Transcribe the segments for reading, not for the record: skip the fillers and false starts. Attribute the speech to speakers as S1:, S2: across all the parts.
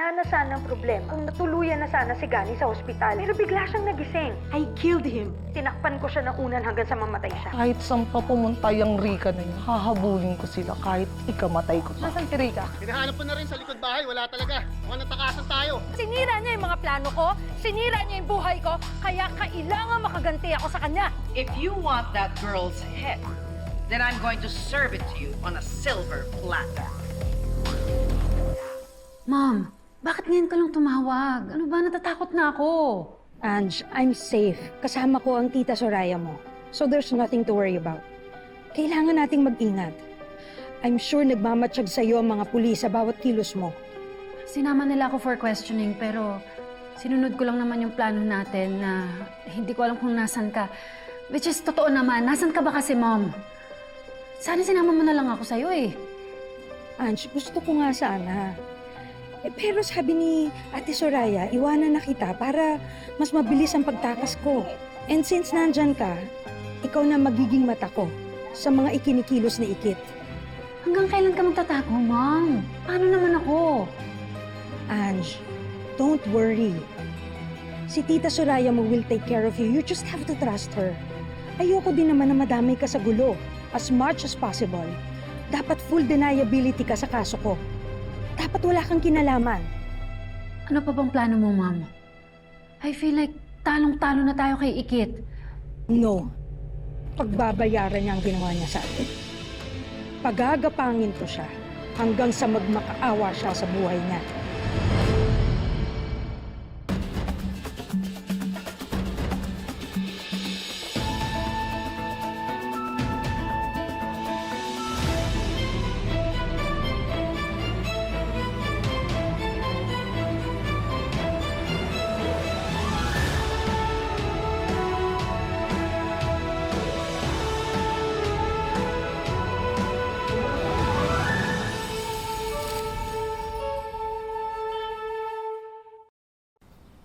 S1: Wala na sana ang problema kung natuluyan na sana si Gani sa ospital. Pero bigla siyang nagising.
S2: I killed him.
S1: Tinakpan ko siya ng unan hanggang sa mamatay siya.
S3: Kahit saan pa pumunta yung Rika na yun, hahabulin ko sila kahit ikamatay ko. Nasaan si Rika?
S4: Hinahanap ko na rin sa likod bahay, wala talaga. Mukhang natakasan tayo.
S5: Sinira niya yung mga plano ko, sinira niya yung buhay ko, kaya kailangan makaganti ako sa kanya.
S6: If you want that girl's head, then I'm going to serve it to you on a silver platter.
S2: Mom, bakit ngayon ka lang tumawag? Ano ba, natatakot na ako.
S7: Ange, I'm safe. Kasama ko ang tita Soraya mo. So there's nothing to worry about. Kailangan nating mag-ingat. I'm sure nagmamatsyag sa'yo ang mga pulis sa bawat kilos mo.
S2: Sinama nila ako for questioning, pero sinunod ko lang naman yung plano natin na hindi ko alam kung nasan ka. Which is totoo naman, nasan ka ba kasi, Mom? Sana sinama mo na lang ako sa'yo eh.
S7: Ange, gusto ko nga sana. Pero sabi ni Ate Soraya, iwanan na kita para mas mabilis ang pagtakas ko. And since nandyan ka, ikaw na magiging mata ko sa mga ikinikilos na ikit.
S2: Hanggang kailan ka magtatago, Mom? Paano naman ako?
S7: Ange, don't worry. Si Tita Soraya mo will take care of you. You just have to trust her. Ayoko din naman na madamay ka sa gulo. As much as possible. Dapat full deniability ka sa kaso ko. Dapat wala kang kinalaman.
S2: Ano pa bang plano mo, Mom? I feel like talong-talo na tayo kay Ikit.
S7: No. Pagbabayaran niya ang ginawa niya sa atin. Pagagapangin ko siya hanggang sa magmakaawa siya sa buhay niya.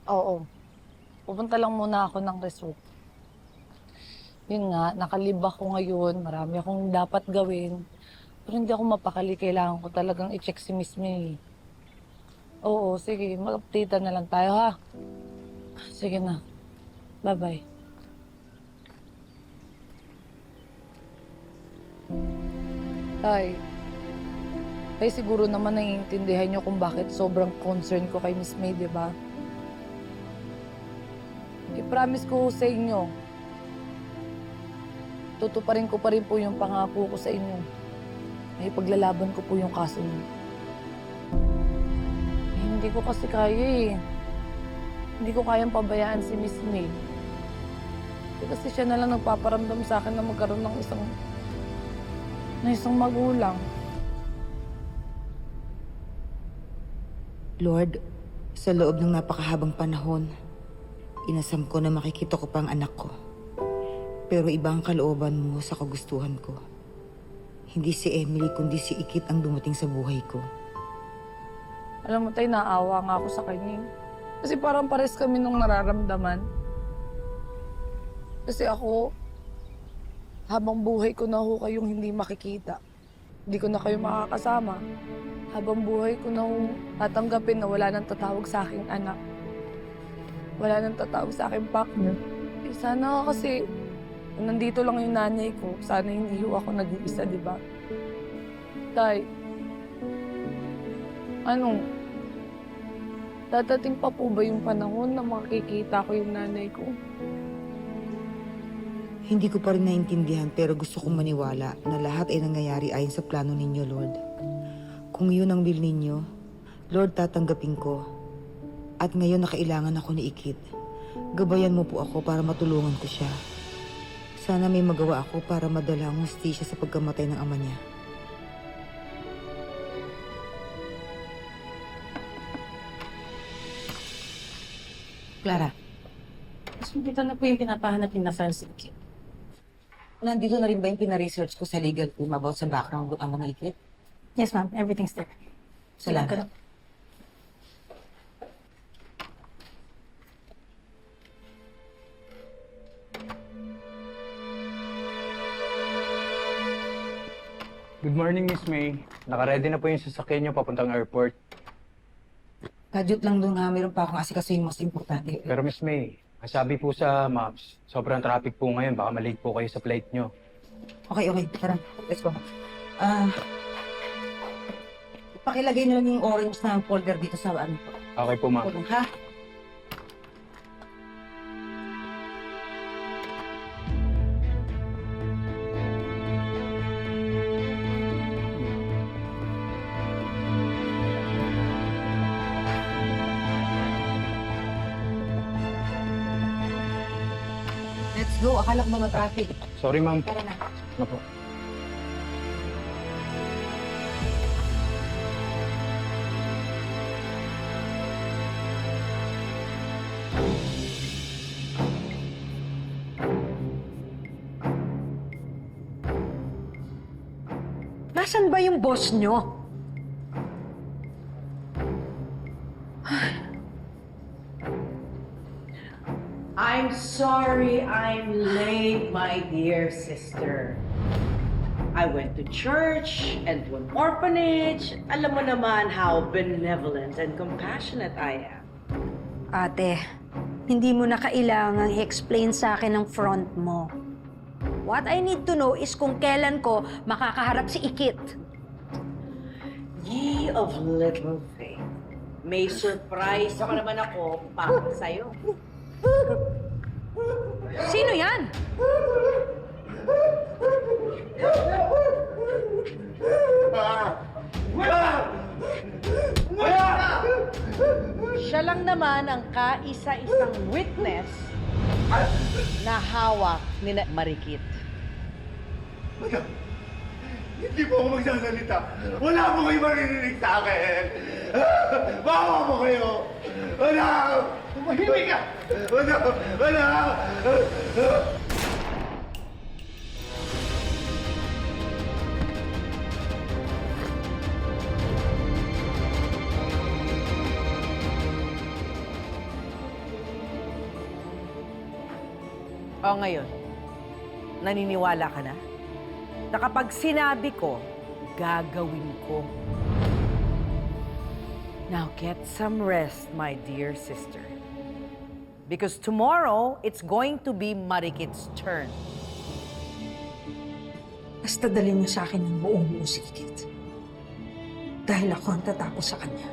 S3: Oo. Pupunta lang muna ako ng resort. Yun nga, nakalibak ko ngayon. Marami akong dapat gawin. Pero hindi ako mapakali. Kailangan ko talagang i-check si Miss May. Oo, sige. Mag-update na lang tayo, ha? Sige na. Bye-bye. Tay. Tay, siguro naman naiintindihan niyo kung bakit sobrang concern ko kay Miss May, di ba? I-promise ko sa inyo, tutuparin ko pa rin po yung pangako ko sa inyo. Ay paglalaban ko po yung kaso niyo. Hindi ko kasi kaya eh. Hindi ko kayang pabayaan si Miss May. Kasi siya na lang nagpaparamdam sa akin na magkaroon ng isang magulang.
S8: Lord, sa loob ng napakahabang panahon, inasam ko na makikita ko pa ang anak ko. Pero iba ang kalooban mo sa kagustuhan ko. Hindi si Emily kundi si Ikit ang dumating sa buhay ko.
S3: Alam mo tayo, naawa nga ako sa kanya. Kasi parang pares kami nung nararamdaman. Kasi ako, habang buhay ko na ho kayong hindi makikita. Hindi ko na kayo makakasama. Habang buhay ko na ho tatanggapin na wala nang tatawag sa aking anak. Wala nang tatawag sa aking partner. Eh, sana kasi nandito lang yung nanay ko. Sana hindi ho ako nag-iisa, di ba? Tay, dadating pa po ba yung panahon na makikita ko yung nanay ko?
S8: Hindi ko pa rin naintindihan pero gusto kong maniwala na lahat ay nangyayari ayon sa plano ninyo, Lord. Kung yun ang will ninyo, Lord, tatanggapin ko. At ngayon nakailangan ako ni Ikit. Gabayan mo po ako para matulungan ko siya. Sana may magawa ako para madala ang hustisya sa pagkamatay ng ama niya.
S9: Clara, dito na po yung pinapahanap ni na files ni Ikit. Nandito na rin ba yung pina-research ko sa legal team about sa background ng ama ng Ikit?
S7: Yes, ma'am. Everything's there.
S9: Salamat.
S10: Good morning, Miss May. Naka-ready na po yung sasakyan niyo papuntang airport.
S8: Kadyot lang doon ha, meron pa akong asikaso yung mas importante.
S10: Pero Miss May, ang sabi po sa maps, sobrang traffic po ngayon. Baka malate po kayo sa flight nyo.
S8: Okay, tara, let's go. Pakilagay na lang yung orange na folder dito sa ano po.
S10: Okay po, ma'am.
S8: Ha? Let's go. Akala ko mga traffic.
S10: Sorry, ma'am.
S8: Tara na.
S10: Ano po?
S5: Nasaan ba yung boss nyo?
S6: I'm sorry I'm late, my dear sister. I went to church and to an orphanage. Alam mo naman how benevolent and compassionate I am.
S1: Ate, hindi mo na kailangang i-explain sa akin ang front mo. What I need to know is kung kailan ko makakaharap si Ikit.
S6: Ye of little faith. May surprise pa naman ako para sa'yo.
S5: Sino yan?
S6: Siya lang naman ang kaisa-isang witness na hawak ni Marikit.
S4: Hindi po ako magsasalita. Wala po kayo maririnig sa akin. Bawa mo kayo. Wala! Tumahimik ka! Wala!
S6: O ngayon, naniniwala ka na? Na kapag sinabi ko, gagawin ko. Now get some rest, my dear sister. Because tomorrow, it's going to be Marikit's turn.
S7: Basta dalhin niyo sa akin ng buong musikit. Dahil ako ang tatapos sa kanya.